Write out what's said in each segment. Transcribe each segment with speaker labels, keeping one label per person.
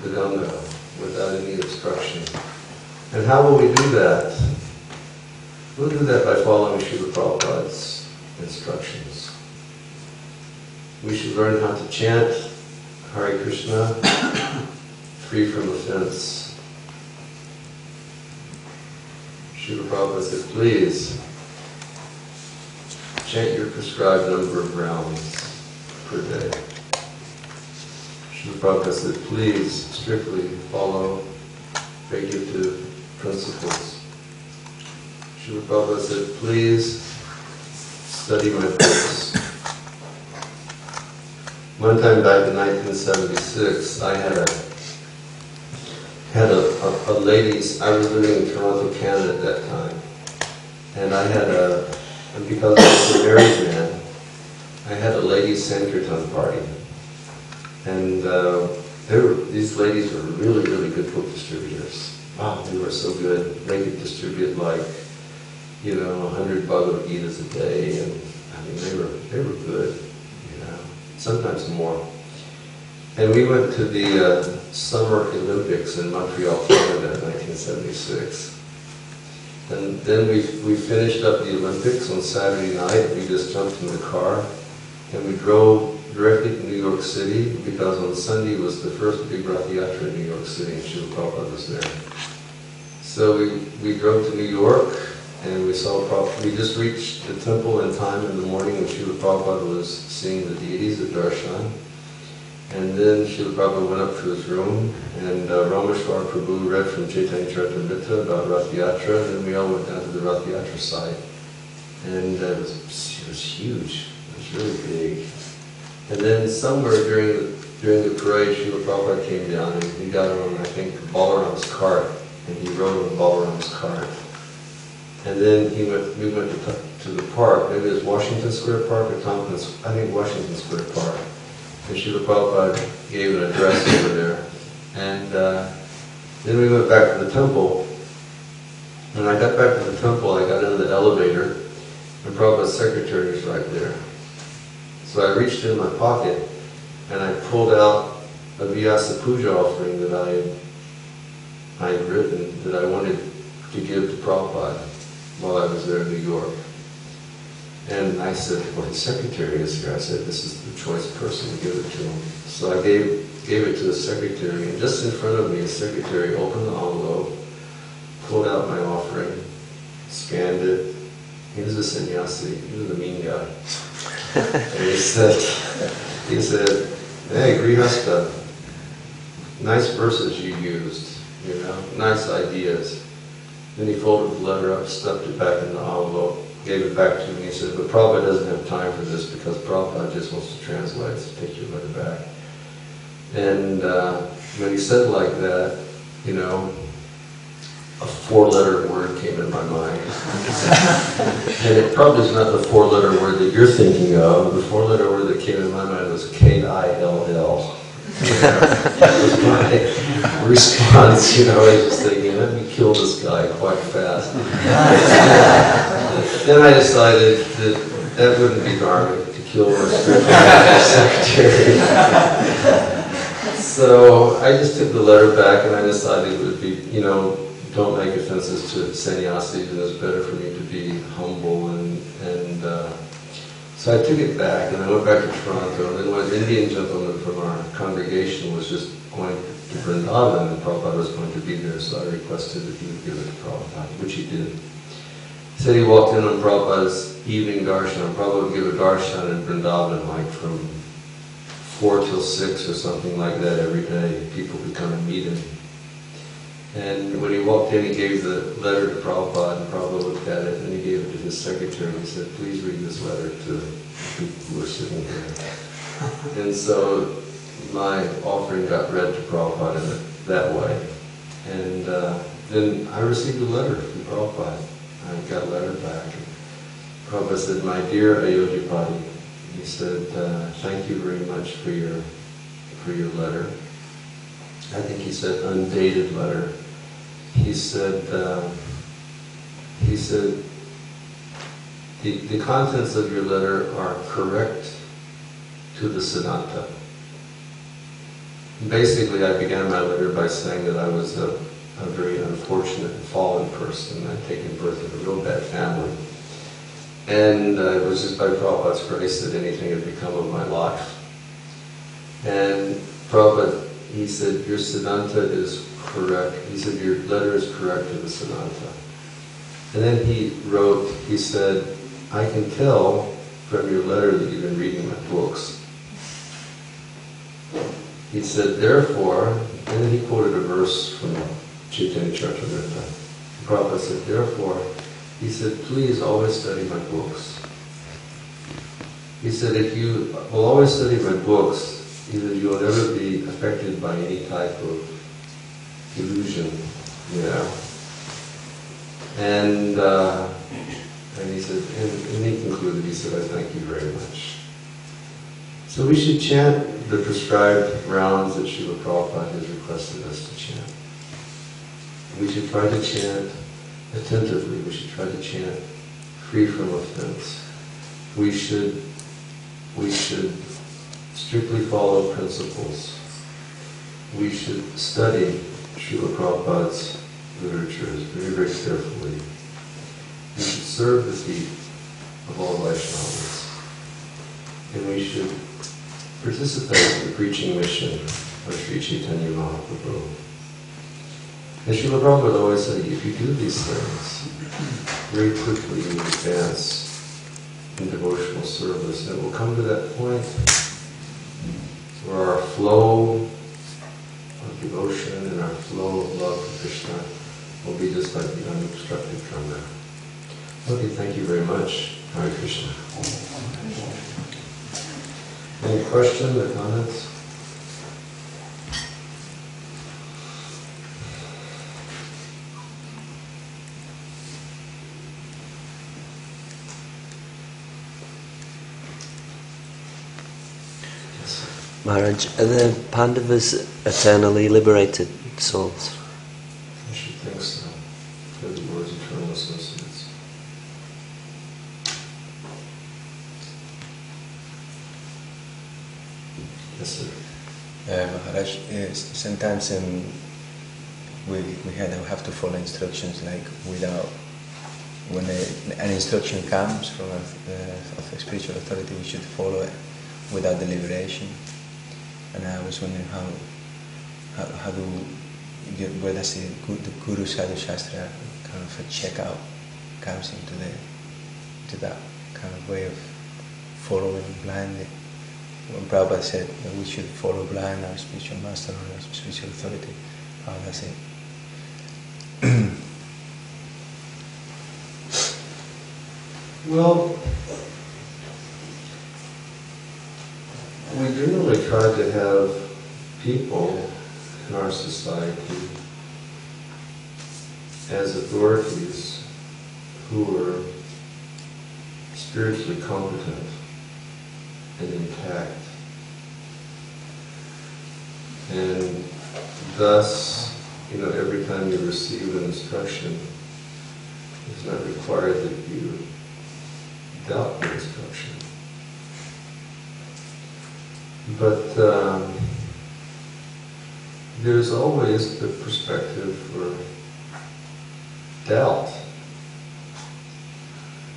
Speaker 1: Vedanta without any obstruction. And how will we do that? We'll do that by following Srila Prabhupada's instructions. We should learn how to chant Hare Krishna, free from offense. Srila Prabhupada said, please, chant your prescribed number of rounds per day. Srila Prabhupada said, please, strictly follow regulative principles. Srila Prabhupada said, please, study my books. One time back in 1976, I had a ladies, I was living in Toronto, Canada at that time, and and because I was a married man, I had a ladies' Sankirtan party. And these ladies were really, really good book distributors. Wow, they were so good. They could distribute 100 Bhagavad Gitas a day, and I mean, they were good. Sometimes more. And we went to the Summer Olympics in Montreal, Canada in 1976. And then we finished up the Olympics on Saturday night. We just jumped in the car and we drove directly to New York City, because on Sunday was the first big Rath Yatra in New York City, and Srila Prabhupada was there. So we drove to New York, and we saw Prabhupada. We just reached the temple in time in the morning when Srila Prabhupada was seeing the deities at Darshan. And then Srila Prabhupada went up to his room, and Rameshwar Prabhu read from Chaitanya Charitamrita about Rath Yatra, and then we all went down to the Rath Yatra site. And it was huge. It was really big. And then somewhere during the parade, Srila Prabhupada came down, and he got on, I think, Balaram's cart, and he rode on Balaram's cart. And then we went to the park. Maybe it was Washington Square Park or Tompkins, I think Washington Square Park. And Srila Prabhupada gave an address over there. And then we went back to the temple. When I got back to the temple, I got into the elevator, and Prabhupada's secretary was right there. So I reached in my pocket, and I pulled out a Vyasa Puja offering that I had written, that I wanted to give to Prabhupada while I was there in New York. And I said, well, his secretary is here. I said, this is the choice person to give it to him. So I gave it to the secretary, and just in front of me, the secretary opened the envelope, pulled out my offering, scanned it. He was a sannyasi, he was a mean guy. And he said, hey, Grihasta, nice verses you used, nice ideas. Then he folded the letter up, stuffed it back in the envelope, gave it back to me. He said, but Prabhupada doesn't have time for this, because Prabhupada just wants to translate, so take your letter back. And when he said like that, a four-letter word came in my mind. And it probably is not the four-letter word that you're thinking of. The four-letter word that came in my mind was K-I-L-L. That was my response, I was just thinking, let me kill this guy quite fast. Then I decided that wouldn't be dharmic to kill a secretary. So I just took the letter back, and I decided it would be, don't make offenses to sannyasis, and it's better for me to be humble. And so I took it back, and I went back to Toronto, and then one Indian gentleman from our congregation was just going to Vrindavan, and Prabhupada was going to be there, so I requested that he would give it to Prabhupada, which he did. He said he walked in on Prabhupada's evening darshan. Prabhupada would give a darshan in Vrindavan, like from 4 till 6 or something like that every day. People would come and meet him. And when he walked in, he gave the letter to Prabhupada, and Prabhupada looked at it, and he gave it to his secretary, and he said, please read this letter to the people who are sitting here. And so my offering got read to Prabhupada in that way. And then I received a letter from Prabhupada. I got a letter back. And Prabhupada said, my dear Ayodhyapati, he said, thank you very much for your letter. I think he said undated letter. He said the contents of your letter are correct to the Siddhanta. Basically, I began my letter by saying that I was a very unfortunate and fallen person. I'd taken birth in a real bad family. And it was just by Prabhupada's grace that anything had become of my life. And Prabhupada, he said, your Siddhanta is correct. He said, your letter is correct to the Siddhanta. And then he wrote, he said, I can tell from your letter that you've been reading my books. He said, therefore, and then he quoted a verse from Chaitanya Charitamrita. Prabhupada said, therefore, he said, please always study my books. He said, if you will always study my books, he said, you will never be affected by any type of illusion, you know. And he said, and he concluded, he said, I thank you very much. So we should chant the prescribed rounds that Srila Prabhupada has requested us to chant. We should try to chant attentively. We should try to chant free from offense. We should strictly follow principles. We should study Srila Prabhupada's literatures very, very carefully. We should serve the feet of all Vaishnavas. And we should participate in the preaching mission of Sri Chaitanya Mahaprabhu. And Srila Prabhupada always said, if you do these things, very quickly you advance in devotional service. And it will come to that point where our flow of devotion and our flow of love for Krishna will be just like the unobstructed drummer. Okay, thank you very much. Hare Krishna. Any questions or comments?
Speaker 2: Maharaj, are the Pandavas eternally liberated souls?
Speaker 1: I should think so. They're the Lord's eternal associates. Yes, sir.
Speaker 3: Maharaj, sometimes we have to follow instructions like without, when an instruction comes from a spiritual authority, we should follow it without deliberation. And I was wondering how do where does the Guru Sadhu Shastra kind of a checkout comes into that kind of way of following blindly. When Prabhupada said that we should follow blind our spiritual master or our spiritual authority, how does it?
Speaker 1: Well, we generally try to have people in our society as authorities who are spiritually competent and intact. And thus, every time you receive an instruction, it's not required that you doubt the instruction. But there's always the perspective for doubt.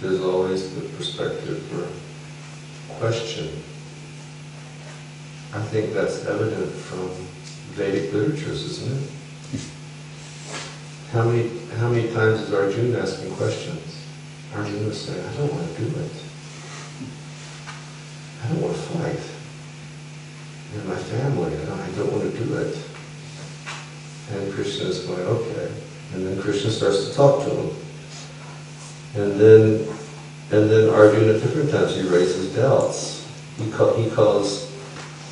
Speaker 1: There's always the perspective for question. I think that's evident from Vedic literatures, isn't it? How many times is Arjuna asking questions? Arjuna was saying, I don't want to do it. I don't want to fight. And my family, I don't want to do it. And Krishna is going, okay. And then Krishna starts to talk to him. And then Arjuna, at different times, he raises doubts. He calls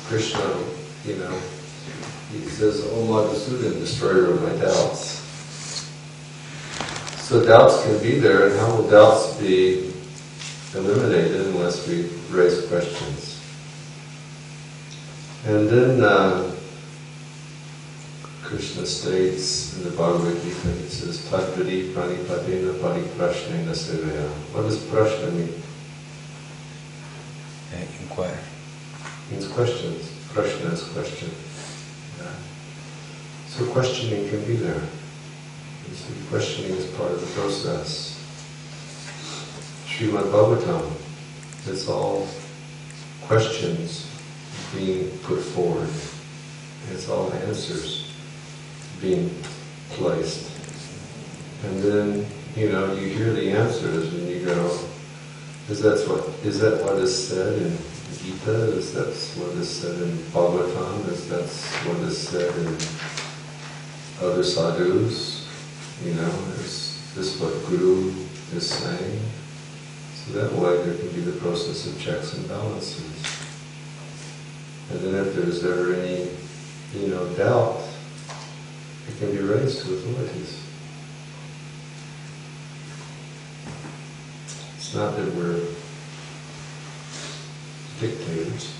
Speaker 1: Krishna, he says, "Oh Madhusudan, destroyer of my doubts." So doubts can be there, and how will doubts be eliminated unless we raise questions? And then Krishna states in the Bhagavad Gita, he says, "Tadvidi pranipadena pariprashnena seveya." What does prashna mean?
Speaker 3: Inquire.
Speaker 1: Means questions. Prashna is question. So questioning can be there. And so questioning is part of the process. Srimad Bhagavatam, it's all questions being put forward. It's all answers being placed. And then, you hear the answers and you go, is that what is said in Gita? Is that what is said in Bhagavatam? Is that what is said in other sadhus? Is this what Guru is saying? So that way there can be the process of checks and balances. And then if there's ever any, doubt, it can be raised to authorities. It's not that we're dictators,